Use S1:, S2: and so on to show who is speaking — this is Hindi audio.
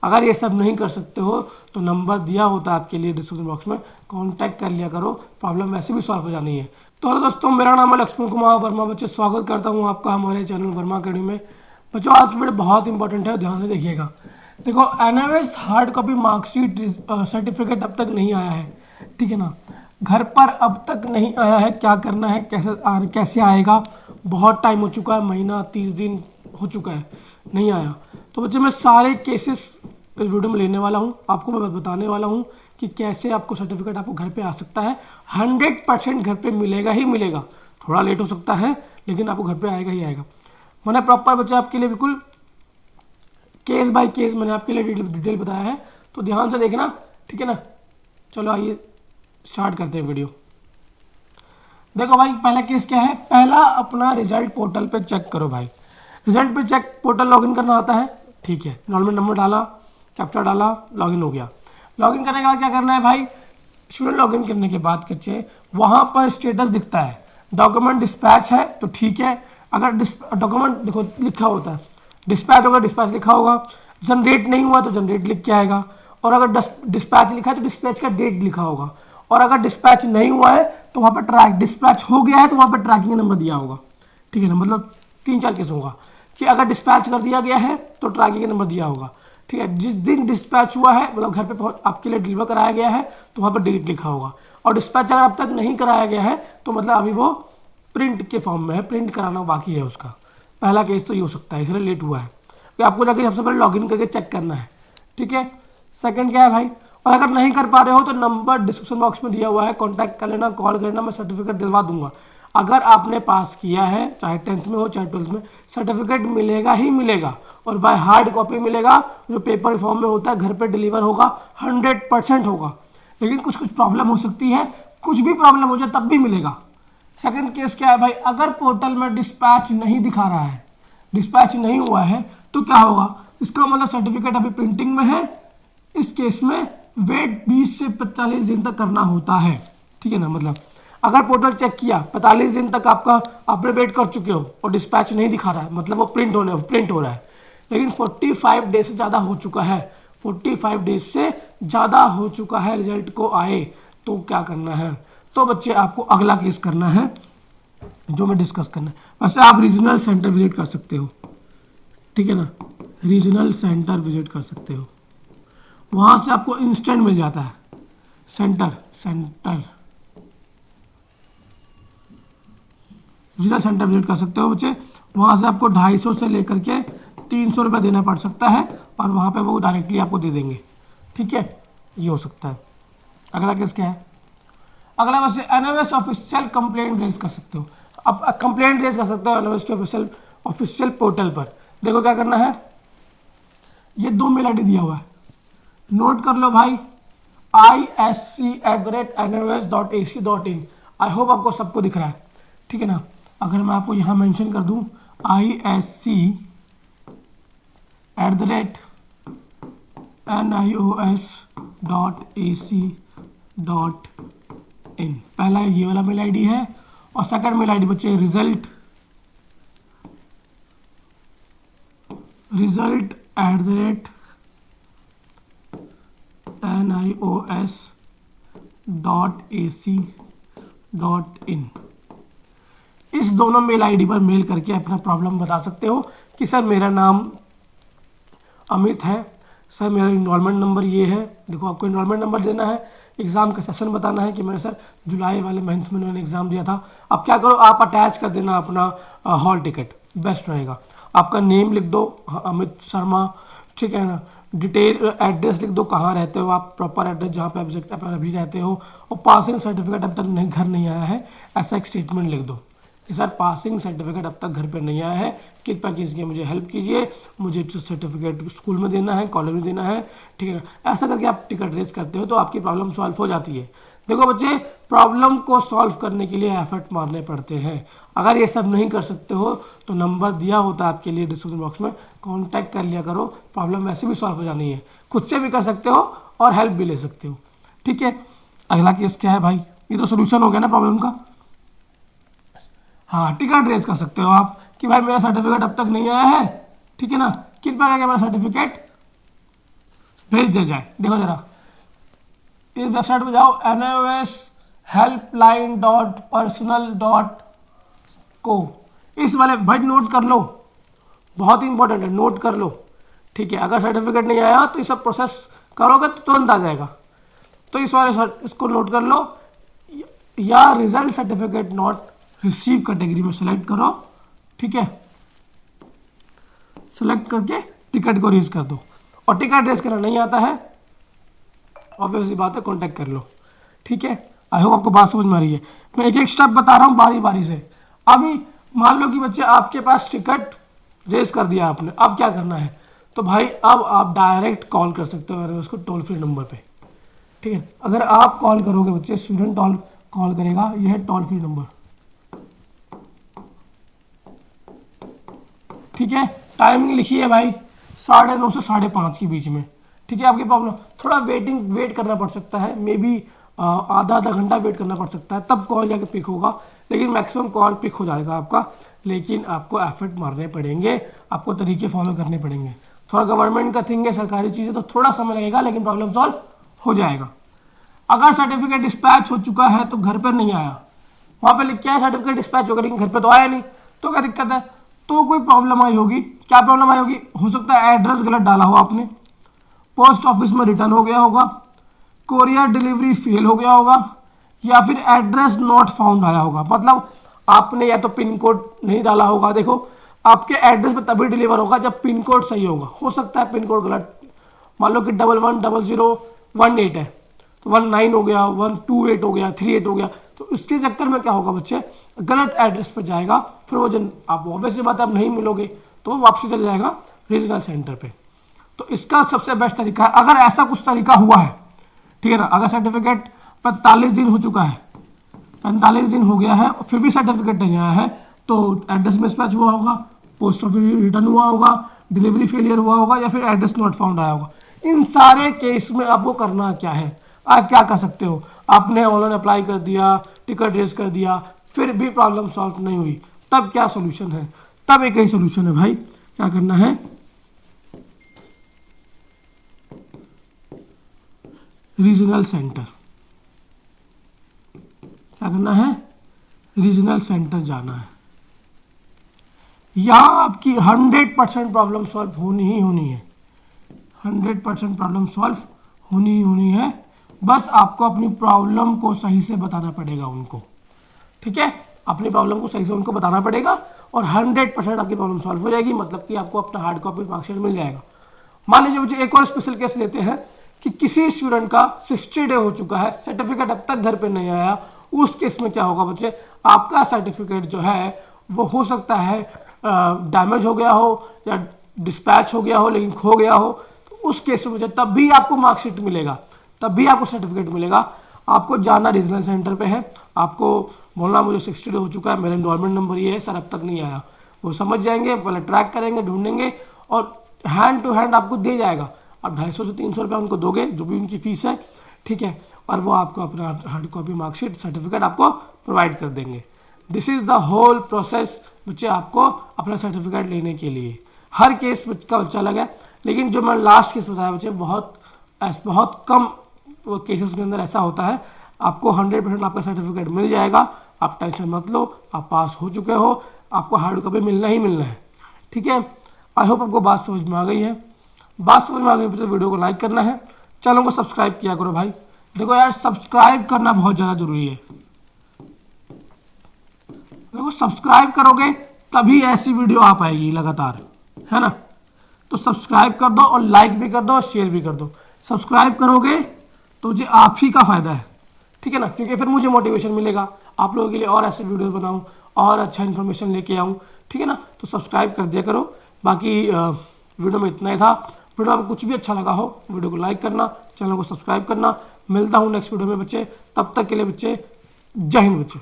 S1: अगर ये सब नहीं कर सकते हो तो नंबर दिया होता है आपके लिए डिस्क्रिप्शन बॉक्स में, कांटेक्ट कर लिया करो, प्रॉब्लम वैसे भी सॉल्व हो जानी है। तो दोस्तों मेरा नाम है लक्ष्मण कुमार वर्मा। बच्चे स्वागत करता हूँ आपका हमारे चैनल वर्मा अकेडमी में। बच्चों आज की वीडियो बहुत इंपॉर्टेंट है, ध्यान से देखिएगा। देखो NMS hard copy marksheet certificate अब तक नहीं आया है, ठीक है ना। घर पर अब तक नहीं आया है, क्या करना है, कैसे आएगा। बहुत टाइम हो चुका है, महीना 30 दिन हो चुका है, नहीं आया। तो बच्चे मैं सारे केसेस इस वीडियो में लेने वाला हूँ, आपको मैं बताने वाला हूँ कि कैसे आपको सर्टिफिकेट आपको घर पे आ सकता है। 100% घर पे मिलेगा ही मिलेगा, थोड़ा लेट हो सकता है लेकिन आपको घर पे आएगा ही आएगा। मैंने प्रॉपर बच्चे आपके लिए बिल्कुल केस बाय केस मैंने आपके लिए डिटेल बताया है, तो ध्यान से देखना, ठीक है ना। चलो आइए स्टार्ट करते हैं वीडियो। देखो भाई पहला केस क्या है, पहला अपना रिजल्ट पोर्टल पे चेक करो भाई। रिजल्ट पे चेक पोर्टल लॉगिन करना आता है, ठीक है। नॉर्मल नंबर डाला, कैप्चा डाला, लॉगिन हो गया। लॉगिन करने के बाद क्या करना है भाई, स्टूडेंट लॉगिन करने के बाद बच्चे वहाँ पर स्टेटस दिखता है, डॉक्यूमेंट डिस्पैच है तो ठीक है। अगर डॉक्यूमेंट देखो लिखा होता है डिस्पैच होगा, डिस्पैच लिखा होगा। जनरेट नहीं हुआ तो जनरेट लिख के आएगा, और अगर डिस्पैच लिखा है तो डिस्पैच का डेट लिखा होगा। और अगर डिस्पैच नहीं हुआ है तो वहाँ पर ट्रैक, डिस्पैच हो गया है तो वहाँ पर ट्रैकिंग नंबर दिया होगा, ठीक है ना। मतलब 3-4 केस होगा कि अगर डिस्पैच कर दिया गया है तो ट्रैकिंग नंबर दिया होगा, ठीक है। जिस दिन डिस्पैच हुआ है मतलब घर पे आपके लिए डिलीवर कराया गया है तो वहाँ पर डेट लिखा होगा। और डिस्पैच अगर अब तक नहीं कराया गया है तो मतलब अभी वो प्रिंट के फॉर्म में है, प्रिंट कराना बाकी है उसका। पहला केस तो ये हो सकता है, इसलिए लेट हुआ है। तो आपको जाके सबसे पहले लॉगिन करके चेक करना है, ठीक है। सेकंड क्या है भाई, और अगर नहीं कर पा रहे हो तो नंबर डिस्क्रिप्शन बॉक्स में दिया हुआ है, कांटेक्ट कर लेना, कॉल करना, मैं सर्टिफिकेट दिलवा दूंगा। अगर आपने पास किया है, चाहे 10th में हो चाहे 12th में, सर्टिफिकेट मिलेगा ही मिलेगा, और बाय हार्ड कॉपी मिलेगा, जो पेपर फॉर्म में होता है, घर पे डिलीवर होगा, 100% होगा। लेकिन कुछ कुछ प्रॉब्लम हो सकती है, कुछ भी प्रॉब्लम हो जाए तब भी मिलेगा। सेकंड केस क्या है भाई, अगर पोर्टल में डिस्पैच नहीं दिखा रहा है, डिस्पैच नहीं हुआ है तो क्या होगा, इसका मतलब सर्टिफिकेट अभी प्रिंटिंग में है। इस केस में वेट 20 से 45 दिन तक करना होता है, ठीक है ना। मतलब अगर पोर्टल चेक किया 45 दिन तक आपका आपने वेट कर चुके हो और डिस्पैच नहीं दिखा रहा है, मतलब वो प्रिंट हो रहा है। लेकिन 45 डेज से ज़्यादा हो चुका है, 45 डेज से ज़्यादा हो चुका है रिजल्ट को आए, तो क्या करना है। तो बच्चे आपको अगला केस करना है जो मैं डिस्कस करना है। वैसे आप रीजनल सेंटर विजिट कर सकते हो, ठीक है ना। रीजनल सेंटर विजिट कर सकते हो, वहाँ से आपको इंस्टेंट मिल जाता है। सेंटर रीजनल सेंटर विजिट कर सकते हो बच्चे। वहाँ से आपको 250 से लेकर के 300 रुपये देना पड़ सकता है, और वहाँ पे वो डायरेक्टली आपको दे देंगे, ठीक है। ये हो सकता है। अगला केस क्या है, अगला बस एनएमएस ऑफिशियल कंप्लेंट रेज कर सकते हो। अब कंप्लेंट रेज कर सकते हो एनएमएस के ऑफिशियल पोर्टल पर। देखो क्या करना है, ये 2 मेल आईडी दिया हुआ है, नोट कर लो भाई, isc@nms.ac.in। आई होप आपको सबको दिख रहा है, ठीक है ना। अगर मैं आपको यहाँ मेंशन कर दूँ isc@nios.ac.in, पहला ये वाला मेल आईडी है। और सेकंड मेल आईडी बच्चे result@nios.ac.in। इस दोनों मेल आईडी पर मेल करके अपना प्रॉब्लम बता सकते हो कि सर मेरा नाम अमित है, सर मेरा इनरोलमेंट नंबर ये है। देखो आपको इनरोलमेंट नंबर देना है, एग्ज़ाम का सेशन बताना है कि मैंने सर जुलाई वाले मंथ में मैंने एग्ज़ाम दिया था। अब क्या करो, आप अटैच कर देना अपना हॉल टिकट, बेस्ट रहेगा। आपका नेम लिख दो अमित शर्मा, ठीक है ना। डिटेल एड्रेस लिख दो, कहाँ रहते हो आप, प्रॉपर एड्रेस जहाँ पे आप अभी रहते हो, और पासिंग सर्टिफिकेट अब तक नहीं घर नहीं आया है, ऐसा एक स्टेटमेंट लिख दो कि सर पासिंग सर्टिफिकेट अब तक घर पर नहीं आया है, कृपया कीजिए मुझे हेल्प कीजिए, मुझे सर्टिफिकेट स्कूल में देना है, कॉलेज में देना है, ठीक है ना। ऐसा करके आप टिकट रेज करते हो तो आपकी प्रॉब्लम सॉल्व हो जाती है। देखो बच्चे प्रॉब्लम को सॉल्व करने के लिए एफर्ट मारने पड़ते हैं। अगर ये सब नहीं कर सकते हो तो नंबर दिया होता है आपके लिए डिस्क्रिप्शन बॉक्स में, कांटेक्ट कर लिया करो, प्रॉब्लम वैसे भी सॉल्व हो जानी है। खुद से भी कर सकते हो और हेल्प भी ले सकते हो, ठीक है। अगला केस क्या है भाई, ये तो सोल्यूशन हो गया ना प्रॉब्लम का। हाँ टिकट रेज कर सकते हो आप कि भाई मेरा सर्टिफिकेट अब तक नहीं आया है, ठीक है ना, कृपया करके मेरा सर्टिफिकेट भेज दिया जाए। देखो जरा इस वेबसाइट पे जाओ, NOS helpline.personal.co, इस वाले भाई नोट कर लो, बहुत ही इंपॉर्टेंट है, नोट कर लो, ठीक है। अगर सर्टिफिकेट नहीं आया तो ये सब प्रोसेस करोगे तो तुरंत आ जाएगा। तो इस वाले इसको नोट कर लो, या result certificate not receive category में सेलेक्ट करो, ठीक है। सेलेक्ट करके टिकट को रेज कर दो, और टिकट रेज करना नहीं आता है ऑब्वियसली बात है कॉन्टैक्ट कर लो, ठीक है। आई होप आपको बात समझ में आ रही है। मैं एक एक स्टेप बता रहा हूँ बारी बारी से। अभी मान लो कि बच्चे आपके पास टिकट रेज कर दिया आपने, अब क्या करना है, तो भाई अब आप डायरेक्ट कॉल कर सकते हो उसको टोल फ्री नंबर पे, ठीक है। अगर आप कॉल करोगे बच्चे, स्टूडेंट कॉल करेगा, यह है टोल फ्री नंबर, ठीक है। टाइमिंग लिखी है भाई 9:30 से 5:30 के बीच में, ठीक है। आपकी प्रॉब्लम थोड़ा वेट करना पड़ सकता है, मे बी आधा घंटा वेट करना पड़ सकता है, तब कॉल जाके पिक होगा, लेकिन मैक्सिमम कॉल पिक हो जाएगा आपका। लेकिन आपको एफर्ट मारने पड़ेंगे, आपको तरीके फॉलो करने पड़ेंगे। थोड़ा गवर्नमेंट का थिंग है, सरकारी चीज़ है, तो थोड़ा समय लगेगा, लेकिन प्रॉब्लम सॉल्व हो जाएगा। अगर सर्टिफिकेट डिस्पैच हो चुका है तो घर पर नहीं आया, वहाँ पे लिख के आया सर्टिफिकेट डिस्पैच होगा, लेकिन घर पे तो आया नहीं, तो क्या दिक्कत है, तो कोई प्रॉब्लम आई होगी। क्या प्रॉब्लम आई होगी, हो सकता है एड्रेस गलत डाला हो आपने, पोस्ट ऑफिस में रिटर्न हो गया होगा, कोरियर डिलीवरी फेल हो गया होगा, या फिर एड्रेस नॉट फाउंड आया होगा। मतलब आपने या तो पिन कोड नहीं डाला होगा, देखो आपके एड्रेस पे तभी डिलीवर होगा जब पिन कोड सही होगा। हो सकता है पिन कोड गलत, मान लो कि 110018 है, तो 19 हो गया, 128 हो गया, 38 हो गया, तो इसके चक्कर में क्या होगा बच्चे, गलत एड्रेस पर जाएगा, फिर वो जन आप ऑब्वियसली बात है आप नहीं मिलोगे, तो वो वापसी चल जाएगा रीजनल सेंटर पे। तो इसका सबसे बेस्ट तरीका है, अगर ऐसा कुछ तरीका हुआ है, ठीक है ना, अगर सर्टिफिकेट 45 दिन हो चुका है, 45 दिन हो गया है, फिर भी सर्टिफिकेट नहीं आया है, तो एड्रेस मिसमैच हुआ होगा, पोस्ट ऑफिस रिटर्न हुआ होगा, डिलीवरी फेलियर हुआ होगा, या फिर एड्रेस नॉट फाउंड आया होगा। इन सारे केस में आपको करना क्या है, आप क्या कर सकते हो, आपने ऑनलाइन अप्लाई कर दिया, टिकट रेज कर दिया, फिर भी प्रॉब्लम सॉल्व नहीं हुई, तब क्या सोल्यूशन है, तब एक ही सोल्यूशन है भाई, क्या करना है, रीजनल सेंटर। क्या करना है, रीजनल सेंटर जाना है। यहाँ आपकी 100% प्रॉब्लम सॉल्व होनी ही होनी है, 100% प्रॉब्लम सॉल्व होनी ही होनी है। बस आपको अपनी प्रॉब्लम को सही से बताना पड़ेगा उनको, ठीक है, अपनी प्रॉब्लम को सही से उनको बताना पड़ेगा, और 100% आपकी प्रॉब्लम सॉल्व हो जाएगी। मतलब कि आपको अपना हार्ड कॉपी मार्कशीट मिल जाएगा। मान लीजिए मुझे एक और स्पेशल केस लेते हैं कि किसी स्टूडेंट का 60 डे हो चुका है, सर्टिफिकेट अब तक घर पे नहीं आया, उस केस में क्या होगा बच्चे, आपका सर्टिफिकेट जो है वो हो सकता है डैमेज हो गया हो या डिस्पैच हो गया हो, लेकिन खो गया हो, तो उस केस में बच्चे तब भी आपको मार्कशीट मिलेगा, तब भी आपको सर्टिफिकेट मिलेगा। आपको जाना रीजनल सेंटर पे है, आपको बोलना मुझे 60 डे हो चुका है, मेरा इनरोलमेंट नंबर ये है सर, अब तक नहीं आया। वो समझ जाएंगे, पहले ट्रैक करेंगे, ढूंढेंगे, और हैंड टू हैंड आपको दे जाएगा। आप 250 से 300 रुपया उनको दोगे, जो भी उनकी फीस है, ठीक है, और वो आपको अपना हार्ड कॉपी मार्कशीट सर्टिफिकेट आपको प्रोवाइड कर देंगे। This is the whole process बच्चे आपको अपना सर्टिफिकेट लेने के लिए। हर केस का बच्चा अलग है, लेकिन जो मैं लास्ट केस बताया बच्चे, बहुत कम केसेस के अंदर ऐसा होता है, आपको 100% आपका सर्टिफिकेट मिल जाएगा। आप टेंशन मत लो, आप पास हो चुके हो, आपको हार्ड कॉपी मिलना ही मिलना है, ठीक है। आई होप आपको बात समझ में आ गई है। बात समझ में आ गई तो वीडियो को लाइक करना है, चैनल को सब्सक्राइब किया करो भाई। देखो यार, सब्सक्राइब करना बहुत ज़्यादा जरूरी है। देखो सब्सक्राइब करोगे तभी ऐसी वीडियो आ पाएगी लगातार, है ना। तो सब्सक्राइब कर दो, और लाइक भी कर दो, और शेयर भी कर दो। सब्सक्राइब करोगे तो मुझे आप ही का फायदा है, ठीक है ना, क्योंकि फिर मुझे मोटिवेशन मिलेगा आप लोगों के लिए और ऐसे वीडियो बनाऊं और अच्छा इन्फॉर्मेशन लेके आऊं, ठीक है ना। तो सब्सक्राइब कर दिया करो। बाकी वीडियो में इतना ही था। वीडियो आपको कुछ भी अच्छा लगा हो, वीडियो को लाइक करना, चैनल को सब्सक्राइब करना। मिलता हूँ नेक्स्ट वीडियो में बच्चे, तब तक के लिए बच्चे जय हिंद बच्चे।